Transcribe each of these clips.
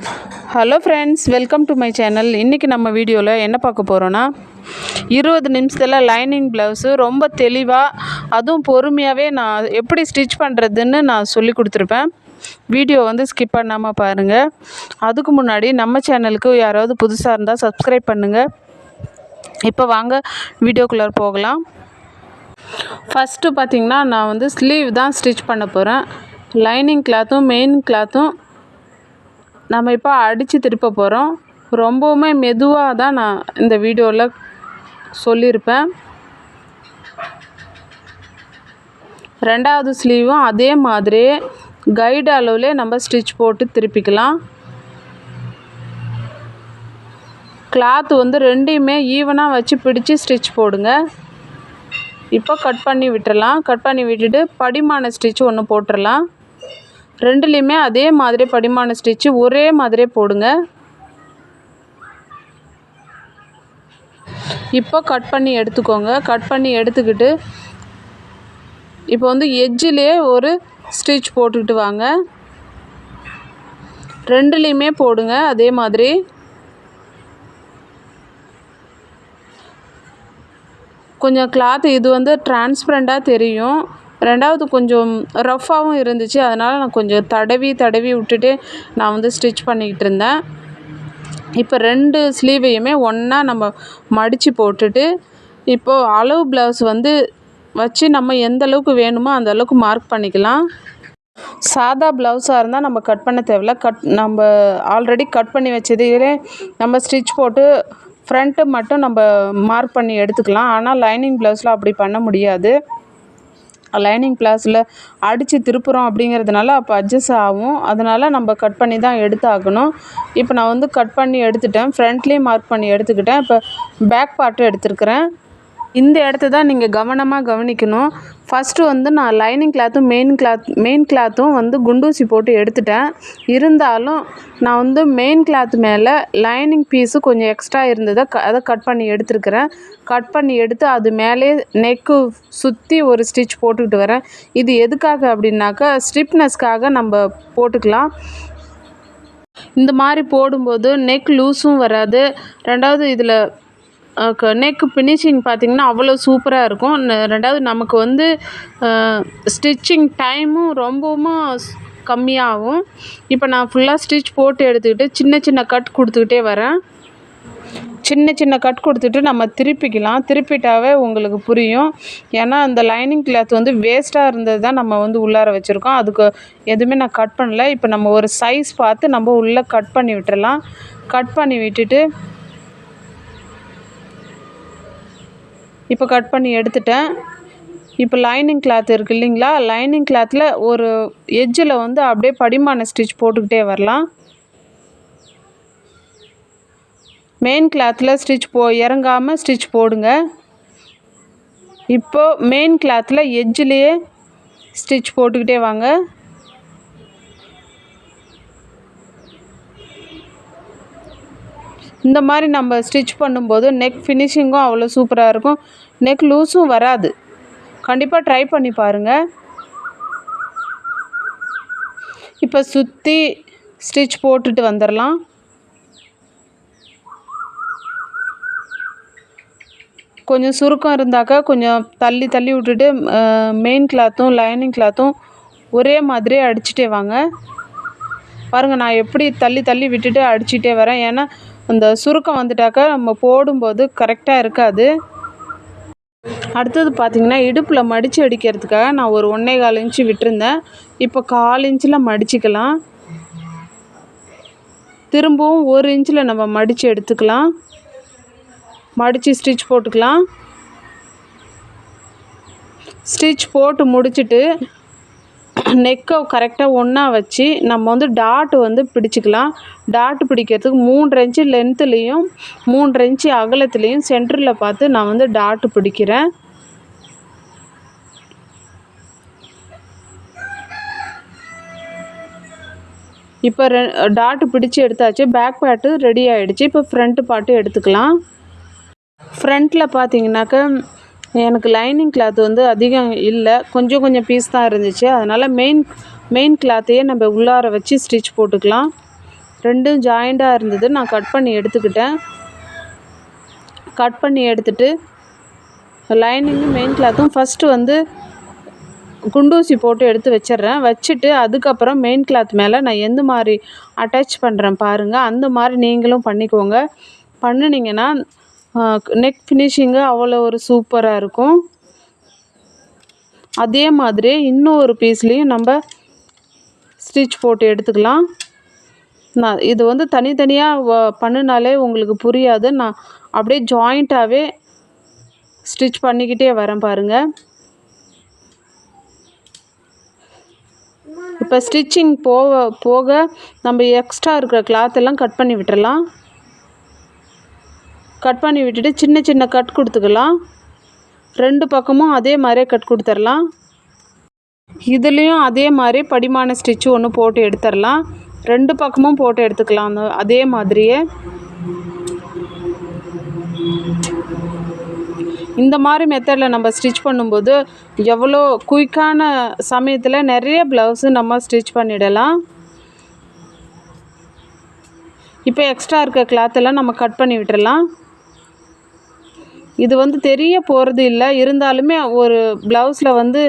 Hello friends, welcome to my channel. இன்றைக்கி நம்ம வீடியோவில் என்ன பார்க்க போகிறோன்னா 20 நிமிஷத்தில் லைனிங் ப்ளவுஸு ரொம்ப தெளிவாக அதுவும் பொறுமையாகவே நான் எப்படி ஸ்டிச் பண்ணுறதுன்னு நான் சொல்லி கொடுத்துருப்பேன். வீடியோ ஸ்கிப் பண்ணாமல் பாருங்கள். அதுக்கு முன்னாடி நம்ம சேனலுக்கு யாராவது புதுசாக இருந்தால் சப்ஸ்கிரைப் பண்ணுங்கள். இப்போ வாங்க வீடியோக்குள்ளே போகலாம். ஃபஸ்ட்டு பார்த்திங்கன்னா நான் ஸ்லீவ் தான் ஸ்டிச் பண்ண போகிறேன். லைனிங் கிளாத்தும் மெயின் கிளாத்தும் நம்ம இப்போ அடித்து திருப்ப போகிறோம். ரொம்பவுமே மெதுவாக தான் நான் இந்த வீடியோவில் சொல்லியிருப்பேன். ரெண்டாவது ஸ்லீவும் அதே மாதிரியே கைடு அளவுலே நம்ம ஸ்டிச் போட்டு திருப்பிக்கலாம். கிளாத்து ரெண்டையுமே ஈவனாக வச்சு பிடிச்சி ஸ்டிச் போடுங்க. இப்போ கட் பண்ணி விட்டுறலாம். கட் பண்ணி விட்டுட்டு படிமான ஸ்டிச் ஒன்று போட்டுடலாம். ரெண்டுலேயுமே அதே மாதிரி படிமான ஸ்டிச்சு ஒரே மாதிரியே போடுங்க. இப்போ கட் பண்ணி எடுத்துக்கோங்க. கட் பண்ணி எடுத்துக்கிட்டு இப்போ எட்ஜிலே ஒரு ஸ்டிச் போட்டுக்கிட்டு வாங்க. ரெண்டுலேயுமே போடுங்க அதே மாதிரி. கொஞ்சம் கிளாத் இது டிரான்ஸ்பரண்ட்டாக தெரியும். ரெண்டாவது கொஞ்சம் ரஃப்பாகவும் இருந்துச்சு. அதனால் நான் கொஞ்சம் தடவி விட்டுட்டு நான் ஸ்டிச் பண்ணிக்கிட்டு இருந்தேன். இப்போ ரெண்டு ஸ்லீவையுமே ஒன்றா நம்ம மடித்து போட்டுட்டு இப்போது அளவு ப்ளவுஸ் வச்சு நம்ம எந்த அளவுக்கு வேணுமோ அந்த அளவுக்கு மார்க் பண்ணிக்கலாம். சாதா ப்ளவுஸாக இருந்தால் நம்ம கட் பண்ண தேவையில்ல. நம்ம ஆல்ரெடி கட் பண்ணி வச்சதிலே நம்ம ஸ்டிச் போட்டு ஃப்ரண்ட்டு மட்டும் நம்ம மார்க் பண்ணி எடுத்துக்கலாம். ஆனால் லைனிங் ப்ளவுஸில் அப்படி பண்ண முடியாது. லைனிங் ப்ளவுஸில் அடித்து திருப்புறோம் அப்படிங்கிறதுனால அப்போ அட்ஜஸ்ட் ஆகும். அதனால் நம்ம கட் பண்ணி தான் எடுத்தாகணும். இப்போ நான் கட் பண்ணி எடுத்துட்டேன். ஃப்ரண்ட்லேயும் மார்க் பண்ணி எடுத்துக்கிட்டேன். இப்போ பேக் பார்ட்டு எடுத்துருக்கிறேன். இந்த இடத்த தான் நீங்கள் கவனமாக கவனிக்கணும். ஃபஸ்ட்டு நான் லைனிங் கிளாத்தும் மெயின் கிளாத்தும் குண்டூசி போட்டு எடுத்துட்டேன். இருந்தாலும் நான் மெயின் கிளாத் மேலே லைனிங் பீஸு கொஞ்சம் எக்ஸ்ட்ரா இருந்ததை அதை கட் பண்ணி எடுத்துருக்கிறேன். கட் பண்ணி எடுத்து அது மேலே நெக்கு சுற்றி ஒரு ஸ்டிச் போட்டுக்கிட்டு வரேன். இது எதுக்காக அப்படின்னாக்கா ஸ்டிப்னஸ்க்காக நம்ம போட்டுக்கலாம். இந்த மாதிரி போடும்போது நெக் லூஸும் வராது. ரெண்டாவது இதில் நெக் ஃபினிஷிங் பார்த்திங்கன்னா அவ்வளோ சூப்பராக இருக்கும். ரெண்டாவது நமக்கு ஸ்டிச்சிங் டைமும் ரொம்பவும் கம்மியாகும். இப்போ நான் ஃபுல்லாக ஸ்டிச் போட்டு எடுத்துக்கிட்டு சின்ன கட் கொடுத்துக்கிட்டே வரேன். சின்ன கட் கொடுத்துட்டு நம்ம திருப்பிக்கலாம். திருப்பிட்டாவே உங்களுக்கு புரியும். ஏன்னா அந்த லைனிங் கிளாத் வேஸ்ட்டாக இருந்தது தான் நம்ம உள்ளார வச்சுருக்கோம். அதுக்கு எதுவுமே நான் கட் பண்ணல. இப்போ நம்ம ஒரு சைஸ் பார்த்து நம்ம உள்ளே கட் பண்ணி விட்டுறலாம். கட் பண்ணி விட்டுட்டு இப்போ கட் பண்ணி எடுத்துட்டேன். இப்போ லைனிங் கிளாத் இருக்குது இல்லைங்களா, லைனிங் கிளாத்தில் ஒரு எட்ஜில் அப்படியே படிமான ஸ்டிச் போட்டுக்கிட்டே வரலாம். மெயின் கிளாத்தில் ஸ்டிச் இறங்காமல் ஸ்டிச் போடுங்க. இப்போது மெயின் கிளாத்தில் எட்ஜிலேயே ஸ்டிச் போட்டுக்கிட்டே வாங்க. இந்த மாதிரி நம்ம ஸ்டிச் பண்ணும்போது நெக் ஃபினிஷிங்கும் அவ்வளோ சூப்பராக இருக்கும். நெக் லூஸும் வராது. கண்டிப்பாக ட்ரை பண்ணி பாருங்கள். இப்போ சுற்றி ஸ்டிச் போட்டுட்டு வந்துடலாம். கொஞ்சம் சுருக்கம் இருந்தாக்கா கொஞ்சம் தள்ளி விட்டுட்டு மெயின் கிளாத்தும் லைனிங் கிளாத்தும் ஒரே மாதிரியே அடிச்சுட்டே வாங்க. பாருங்கள், நான் எப்படி தள்ளி விட்டுட்டு அடிச்சுட்டே வரேன். ஏன்னா அந்த சுருக்கம் வந்துட்டாக்கா நம்ம போடும்போது கரெக்டாக இருக்காது. அடுத்தது பார்த்திங்கன்னா இடுப்பில் மடித்து அடிக்கிறதுக்காக நான் ஒரு 1.25 இன்ச்சு விட்டுருந்தேன். இப்போ 1/4 இன்ச்சில் மடிச்சிக்கலாம். திரும்பவும் 1 இன்ச்சில் நம்ம மடித்து எடுத்துக்கலாம். மடித்து ஸ்டிச் போட்டுக்கலாம். ஸ்டிச் போட்டு முடிச்சுட்டு நெக்கை கரெக்டாக ஒன்றா வச்சு நம்ம டாட்டு பிடிச்சிக்கலாம். டாட்டு பிடிக்கிறதுக்கு 3 இன்ச்சு லென்த்துலேயும் 3 இன்ச்சு அகலத்துலேயும் சென்டரில் பார்த்து நான் டாட்டு பிடிக்கிறேன். இப்போ டாட்டு பிடிச்சி எடுத்தாச்சு. பேக் பார்ட்டு ரெடி ஆகிடுச்சு. இப்போ ஃப்ரண்ட்டு பார்ட்டு எடுத்துக்கலாம். ஃப்ரண்ட்டில் பார்த்தீங்கன்னாக்கா எனக்கு லைனிங் கிளாத் அதிகம் இல்லை. கொஞ்சம் பீஸ் தான் இருந்துச்சு. அதனால் மெயின் கிளாத்தையே நம்ம உள்ளார வச்சு ஸ்டிச் போட்டுக்கலாம். ரெண்டும் ஜாயிண்டாக இருந்தது. நான் கட் பண்ணி எடுத்துக்கிட்டேன். கட் பண்ணி எடுத்துட்டு லைனிங்கும் மெயின் கிளாத்தும் ஃபஸ்ட்டு வந்து குண்டூசி போட்டு எடுத்து வச்சிடுறேன். வச்சுட்டு அதுக்கப்புறம் மெயின் கிளாத் மேலே நான் எந்த மாதிரி அட்டாச் பண்ணுறேன் பாருங்கள். அந்த மாதிரி நீங்களும் பண்ணிக்கோங்க. பண்ணினீங்கன்னா நெக் ஃபினிஷிங்கு அவ்வளோ ஒரு சூப்பராக இருக்கும். அதே மாதிரி இன்னொரு பீஸ்லேயும் நம்ம ஸ்டிச் போட்டு எடுத்துக்கலாம். நான் இது வந்து தனித்தனியாக பண்ணினாலே உங்களுக்கு புரியாது. நான் அப்படியே ஜாயிண்ட்டாகவே ஸ்டிச் பண்ணிக்கிட்டே வரேன் பாருங்கள். இப்போ ஸ்டிச்சிங் போக நம்ம எக்ஸ்ட்ரா இருக்கிற கிளாத்தெல்லாம் கட் பண்ணி விட்டுறலாம். கட் பண்ணி விட்டுட்டு சின்ன சின்ன கட் கொடுத்துக்கலாம். 2 பக்கமும் அதே மாதிரியே கட் கொடுத்துடலாம். இதுலேயும் அதே மாதிரி படிமான ஸ்டிச்சு ஒன்று போட்டு எடுத்துடலாம். 2 பக்கமும் போட்டு எடுத்துக்கலாம் அதே மாதிரியே. இந்த மாதிரி மெத்தடில் நம்ம ஸ்டிச் பண்ணும்போது எவ்வளோ குயிக்கான சமயத்தில் நிறைய ப்ளவுஸு நம்ம ஸ்டிச் பண்ணிடலாம். இப்போ எக்ஸ்ட்ரா இருக்க கிளாத்தெல்லாம் நம்ம கட் பண்ணி விட்டுறலாம். இது வந்து தெரிய போகிறது இல்லை. இருந்தாலுமே ஒரு ப்ளவுஸில் வந்து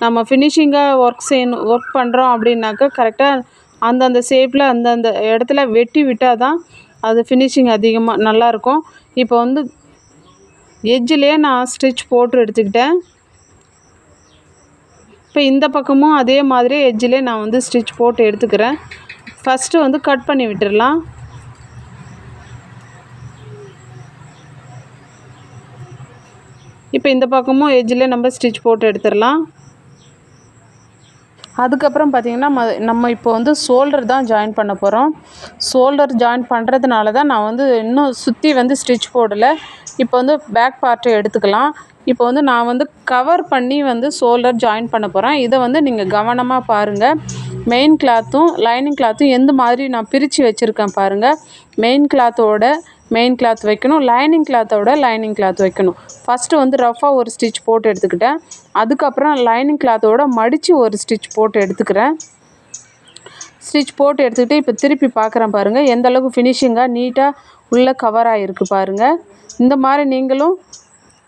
நம்ம ஃபினிஷிங்காக ஒர்க் பண்ணுறோம் அப்படின்னாக்கா கரெக்டாக அந்தந்த ஷேப்பில் அந்தந்த இடத்துல வெட்டி விட்டால் தான் அது ஃபினிஷிங் அதிகமாக நல்லாயிருக்கும். இப்போ வந்து எட்ஜிலே நான் ஸ்டிச் போட்டு எடுத்துக்கிட்டேன். இப்போ இந்த பக்கமும் அதே மாதிரி எட்ஜிலே நான் வந்து ஸ்டிச் போட்டு எடுத்துக்கிறேன். ஃபஸ்ட்டு வந்து கட் பண்ணி விட்டுடலாம். இப்போ இந்த பக்கமும் எட்ஜில் நம்ம ஸ்டிச் போட்டு எடுத்துடலாம். அதுக்கப்புறம் பார்த்திங்கன்னா நம்ம இப்போ வந்து ஷோல்டர் தான் ஜாயின் பண்ண போகிறோம். ஷோல்டர் ஜாயின் பண்ணுறதுனால தான் நான் வந்து இன்னும் சுற்றி வந்து ஸ்டிச் போடலை. இப்போ வந்து பேக் பார்ட்டை எடுத்துக்கலாம். இப்போ வந்து நான் வந்து கவர் பண்ணி வந்து ஷோல்டர் ஜாயின் பண்ண போகிறேன். இதை வந்து நீங்கள் கவனமாக பாருங்கள். மெயின் கிளாத்தும் லைனிங் கிளாத்தும் எந்த மாதிரி நான் பிரித்து வச்சுருக்கேன் பாருங்கள். மெயின் கிளாத் வைக்கணும், லைனிங் கிளாத்தோட லைனிங் கிளாத் வைக்கணும். ஃபஸ்ட்டு வந்து ரஃபாக ஒரு ஸ்டிச் போட்டு எடுத்துக்கிட்டேன். அதுக்கப்புறம் லைனிங் கிளாத்தோட மடித்து ஒரு ஸ்டிச் போட்டு எடுத்துக்கிறேன். ஸ்டிச் போட்டு எடுத்துக்கிட்டு இப்போ திருப்பி பார்க்குறேன் பாருங்கள். எந்த அளவுக்கு ஃபினிஷிங்காக நீட்டாக உள்ளே கவர் ஆகிருக்கு பாருங்கள். இந்த மாதிரி நீங்களும்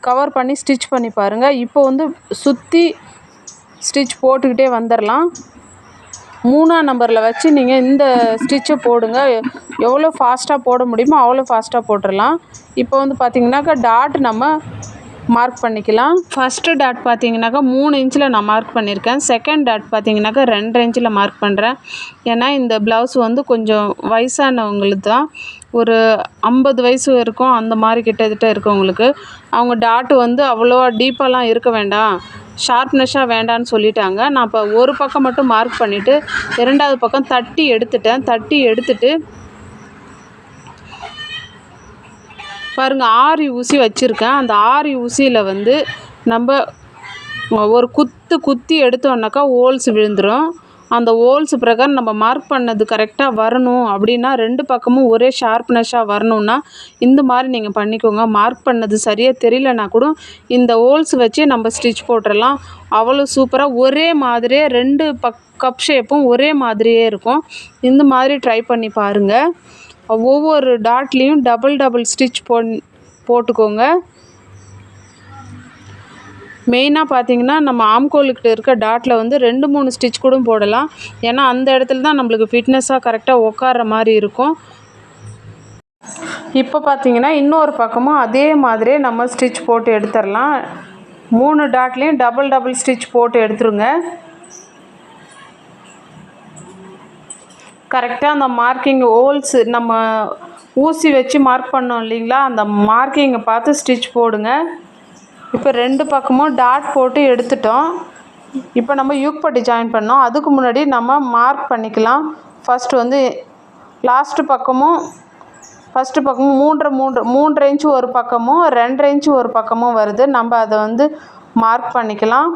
கவர் பண்ணி ஸ்டிச் பண்ணி பாருங்கள். இப்போ வந்து சுற்றி ஸ்டிச் போட்டுக்கிட்டே வந்துடலாம். 3ஆம் நம்பரில் வச்சு நீங்கள் இந்த ஸ்டிச்சை போடுங்க. எவ்வளோ ஃபாஸ்ட்டாக போட முடியுமோ அவ்வளோ ஃபாஸ்ட்டாக போட்டுடலாம். இப்போ வந்து பார்த்திங்கனாக்கா டாட் நம்ம மார்க் பண்ணிக்கலாம். ஃபஸ்ட்டு டாட் பார்த்திங்கனாக்கா 3 இன்ச்சில் நான் மார்க் பண்ணியிருக்கேன். செகண்ட் டாட் பார்த்திங்கனாக்கா 2 இன்ச்சில் மார்க் பண்ணுறேன். ஏன்னா இந்த ப்ளவுஸ் வந்து கொஞ்சம் வயசானவங்களுக்கு தான், ஒரு 50 வயசு இருக்கும் அந்த மாதிரி கிட்டத்தட்ட இருக்கவங்களுக்கு. அவங்க டாட்டு வந்து அவ்வளோவா டீப்பாலாம் இருக்க வேண்டாம், ஷார்ப்னஸ்ஸாக வேண்டான்னு சொல்லிட்டாங்க. நான் இப்போ ஒரு பக்கம் மட்டும் மார்க் பண்ணிவிட்டு 2வது பக்கம் தட்டி எடுத்துட்டேன். தட்டி எடுத்துட்டு பாருங்கள், 6 ஊசி வச்சுருக்கேன். அந்த 6 ஊசியில் வந்து நம்ம ஒரு குத்தி எடுத்தோன்னாக்கா ஹோல்ஸ் விழுந்துடும். அந்த ஹோல்ஸ் பிரகாரம் நம்ம மார்க் பண்ணது கரெக்டாக வரணும் அப்படின்னா 2 பக்கமும் ஒரே ஷார்ப்னஸ்ஸாக வரணுன்னா இந்த மாதிரி நீங்கள் பண்ணிக்கோங்க. மார்க் பண்ணது சரியாக தெரியலனா கூட இந்த ஹோல்ஸ் வச்சு நம்ம ஸ்டிச் போட்டுடலாம். அவ்வளோ சூப்பராக ஒரே மாதிரியே 2 கப் ஷேப்பும் ஒரே மாதிரியே இருக்கும். இந்த மாதிரி ட்ரை பண்ணி பாருங்கள். ஒவ்வொரு டாட்லேயும் டபுள் ஸ்டிச் போட்டுக்கோங்க. மெயினாக பார்த்திங்கன்னா நம்ம ஆம்கோலுக்கிட்ட இருக்க டாட்டில் வந்து 2-3 ஸ்டிச் கூட போடலாம். ஏன்னா அந்த இடத்துல தான் நம்மளுக்கு ஃபிட்னஸாக கரெக்டாக உட்கார்ற மாதிரி இருக்கும். இப்போ பார்த்திங்கன்னா இன்னொரு பக்கமும் அதே மாதிரியே நம்ம ஸ்டிச் போட்டு எடுத்துடலாம். 3 டாட்லேயும் டபுள் ஸ்டிச் போட்டு எடுத்துருங்க. கரெக்டாக அந்த மார்க்கிங் ஹோல்ஸ் நம்ம ஊசி வச்சு மார்க் பண்ணோம் இல்லைங்களா, அந்த மார்க்கிங்கை பார்த்து ஸ்டிச் போடுங்க. இப்போ 2 பக்கமும் டாட் போட்டு எடுத்துட்டோம். இப்போ நம்ம யூக்பட்டி ஜாயின் பண்ணோம். அதுக்கு முன்னாடி நம்ம மார்க் பண்ணிக்கலாம். ஃபஸ்ட்டு வந்து ஃபஸ்ட்டு பக்கமும் 3.5 இன்ச்சு ஒரு பக்கமும் 2.5 இன்ச்சு ஒரு பக்கமும் வருது. நம்ம அதை வந்து மார்க் பண்ணிக்கலாம்.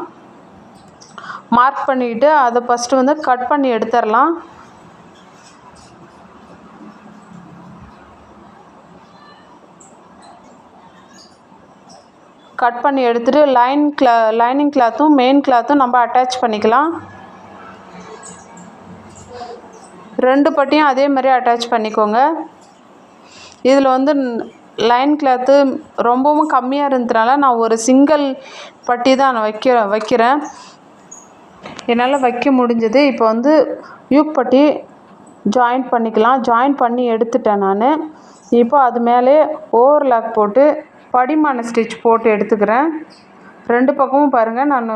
மார்க் பண்ணிக்கிட்டு அதை ஃபஸ்ட்டு வந்து கட் பண்ணி எடுத்துடலாம். கட் பண்ணி எடுத்துகிட்டு லைனிங் கிளாத்தும் மெயின் கிளாத்தும் நம்ம அட்டாச் பண்ணிக்கலாம். 2 பட்டியும் அதே மாதிரி அட்டாச் பண்ணிக்கோங்க. இதில் வந்து லைன் கிளாத்து ரொம்பவும் கம்மியாக இருந்ததுனால நான் ஒரு சிங்கிள் பட்டி தான் நான் வைக்கிறேன். என்னால் வைக்க முடிஞ்சது. இப்போ வந்து யூக் பட்டி ஜாயின் பண்ணிக்கலாம். ஜாயின் பண்ணி எடுத்துட்டேன் நான். இப்போ அது மேலே ஓவர்லாக் போட்டு படிமான ஸ்டிச் போட்டு எடுத்துக்கிறேன். 2 பக்கமும் பாருங்கள். நான்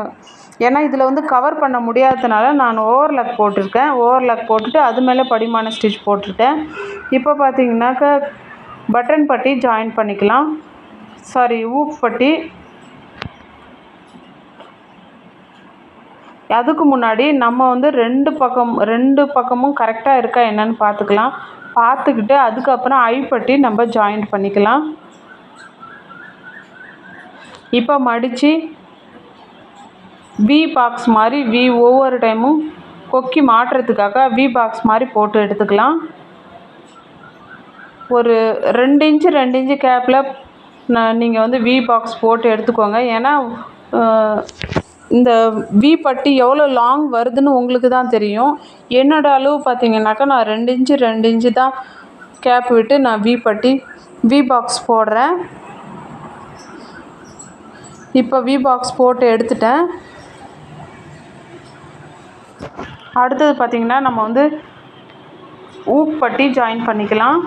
ஏன்னா இதில் வந்து கவர் பண்ண முடியாததுனால நான் ஓவர்லாக் போட்டிருக்கேன். ஓவர்லாக் போட்டுட்டு அது மேலே படிமான ஸ்டிச் போட்டிருக்கேன். இப்போ பார்த்தீங்கன்னாக்கா பட்டன் பட்டி ஜாயின் பண்ணிக்கலாம். ஊக் பட்டி. அதுக்கு முன்னாடி நம்ம வந்து 2 பக்கமும் கரெக்டாக இருக்கா என்னன்னு பார்த்துக்கலாம். பார்த்துக்கிட்டு அதுக்கப்புறம் ஐப்பட்டி நம்ம ஜாயின் பண்ணிக்கலாம். இப்போ மடித்து வி பாக்ஸ் மாதிரி ஒவ்வொரு டைமும் கொக்கி மாட்டுறதுக்காக வி பாக்ஸ் மாதிரி போட்டு எடுத்துக்கலாம். ஒரு 2 இன்ச்சு 2 இன்ச்சு கேப்பில் நீங்கள் வந்து வி பாக்ஸ் போட்டு எடுத்துக்கோங்க. ஏன்னா இந்த வி பட்டி எவ்வளோ லாங் வருதுன்னு உங்களுக்கு தான் தெரியும். என்னோடய அளவு பார்த்தீங்கன்னாக்கா நான் 2 இன்ச்சு 2 இன்ச்சு தான் கேப் விட்டு நான் வி பாக்ஸ் போடுறேன். இப்போ வி பாக்ஸ் போட்டு எடுத்துட்டேன். அடுத்தது பார்த்திங்கன்னா நம்ம வந்து ஊக் பட்டி ஜாயின் பண்ணிக்கலாம்.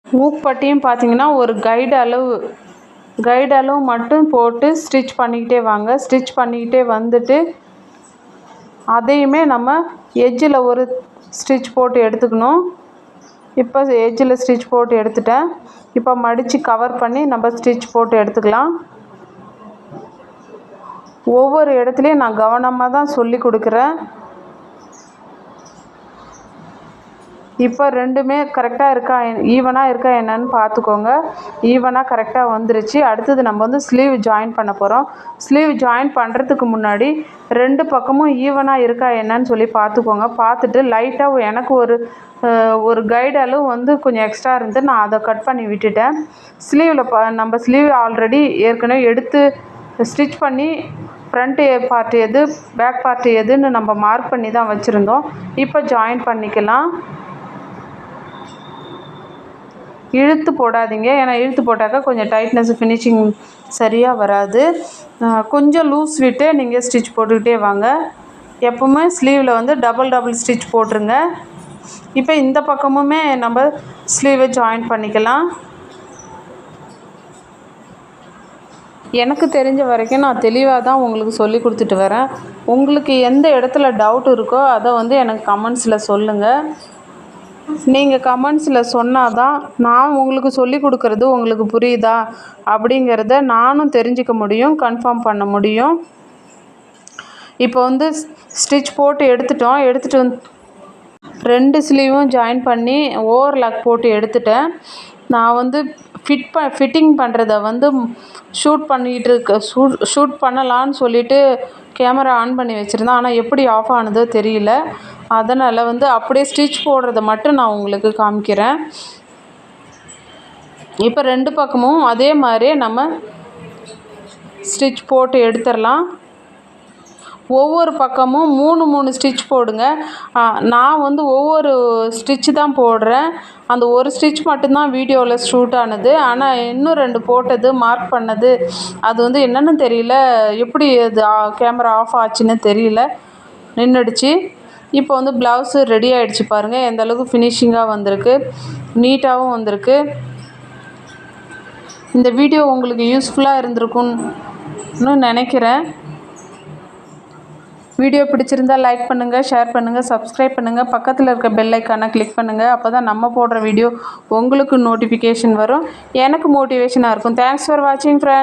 ஊக் பட்டியும் பார்த்திங்கன்னா ஒரு கைடு அளவு மட்டும் போட்டு ஸ்டிச் பண்ணிக்கிட்டே வாங்க. ஸ்டிச் பண்ணிக்கிட்டே வந்துட்டு அதையுமே நம்ம எட்ஜில் ஒரு ஸ்டிச் போட்டு எடுத்துக்கணும். இப்போ எட்ஜில் ஸ்டிச் போட்டு எடுத்துட்டேன். இப்போ மடித்து கவர் பண்ணி நம்ம ஸ்டிச் போட்டு எடுத்துக்கலாம். ஒவ்வொரு இடத்துலையும் நான் கவனமாக தான் சொல்லி கொடுக்குறேன். இப்போ 2மே கரெக்டாக இருக்கா, ஈவனாக இருக்கா என்னன்னு பார்த்துக்கோங்க. ஈவனாக கரெக்டாக வந்துருச்சு. அடுத்தது நம்ம வந்து ஸ்லீவ் ஜாயின் பண்ண போகிறோம். ஸ்லீவ் ஜாயின் பண்ணுறதுக்கு முன்னாடி 2 பக்கமும் ஈவனாக இருக்கா என்னன்னு சொல்லி பார்த்துக்கோங்க. பார்த்துட்டு லைட்டாக எனக்கு ஒரு கைடு அளவு வந்து கொஞ்சம் எக்ஸ்ட்ரா இருந்து நான் அதை கட் பண்ணி விட்டுட்டேன். ஸ்லீவில் நம்ம ஸ்லீவ் ஆல்ரெடி ஏற்கனவே எடுத்து ஸ்டிச் பண்ணி ஃப்ரண்ட் பார்ட் எது பேக் பார்ட் எதுன்னு நம்ம மார்க் பண்ணி தான் வச்சுருந்தோம். இப்போ ஜாயின் பண்ணிக்கலாம். இழுத்து போடாதீங்க. ஏன்னா இழுத்து போட்டாக்கா கொஞ்சம் டைட்னஸ் ஃபினிஷிங் சரியாக வராது. கொஞ்சம் லூஸ் விட்டு நீங்கள் ஸ்டிச் போட்டுக்கிட்டே வாங்க. எப்போவுமே ஸ்லீவில் வந்து டபுள் ஸ்டிச் போட்டுருங்க. இப்போ இந்த பக்கமுமே நம்ம ஸ்லீவை ஜாயின் பண்ணிக்கலாம். எனக்கு தெரிஞ்ச வரைக்கும் நான் தெளிவாக தான் உங்களுக்கு சொல்லி கொடுத்துட்டு வரேன். உங்களுக்கு எந்த இடத்துல டவுட் இருக்கோ அதை வந்து எனக்கு கமெண்ட்ஸில் சொல்லுங்கள். நீங்கள் கமெண்ட்ஸில் சொன்னால் தான் நான் உங்களுக்கு சொல்லி கொடுக்குறது உங்களுக்கு புரியுதா அப்படிங்கிறத நானும் தெரிஞ்சுக்க முடியும், கன்ஃபார்ம் பண்ண முடியும். இப்போ வந்து ஸ்டிச் போட்டு எடுத்துகிட்டு 2 ஸ்லீவும் ஜாயின் பண்ணி ஓவர்லாக் போட்டு எடுத்துட்டேன். நான் வந்து ஃபிட்டிங் பண்ணுறத வந்து ஷூட் பண்ணலான்னு சொல்லிவிட்டு கேமரா ஆன் பண்ணி வச்சுருந்தேன். ஆனால் எப்படி ஆஃப் ஆனதோ தெரியல. அதனால் வந்து அப்படியே ஸ்டிச் போடுறத மட்டும் நான் உங்களுக்கு காமிக்கிறேன். இப்போ 2 பக்கமும் அதே மாதிரியே நம்ம ஸ்டிச் போட்டு எடுத்துடலாம். ஒவ்வொரு பக்கமும் 3 ஸ்டிச் போடுங்க. நான் வந்து ஒவ்வொரு ஸ்டிச்சு தான் போடுறேன். அந்த ஒரு ஸ்டிச் மட்டும்தான் வீடியோவில் ஷூட் ஆனது. ஆனால் இன்னும் 2 போட்டது மார்க் பண்ணது அது வந்து என்னென்னு தெரியல, எப்படி அது கேமரா ஆஃப் ஆச்சுன்னு தெரியல, நின்றுடுச்சு. இப்போ வந்து ப்ளவுஸு ரெடி ஆகிடுச்சு பாருங்கள். எந்த அளவுக்கு ஃபினிஷிங்காக வந்திருக்கு, நீட்டாகவும் வந்திருக்கு. இந்த வீடியோ உங்களுக்கு யூஸ்ஃபுல்லாக இருந்திருக்குன்னு நினைக்கிறேன். வீடியோ பிடிச்சிருந்தால் லைக் பண்ணுங்கள், ஷேர் பண்ணுங்கள், சப்ஸ்கிரைப் பண்ணுங்கள். பக்கத்தில் இருக்க பெல் ஐக்கானை கிளிக் பண்ணுங்கள். அப்போ தான் நம்ம போடுற வீடியோ உங்களுக்கு நோட்டிஃபிகேஷன் வரும், எனக்கு மோட்டிவேஷனாக இருக்கும். தேங்க்ஸ் ஃபார் வாட்சிங் ஃப்ரெண்ட்ஸ்.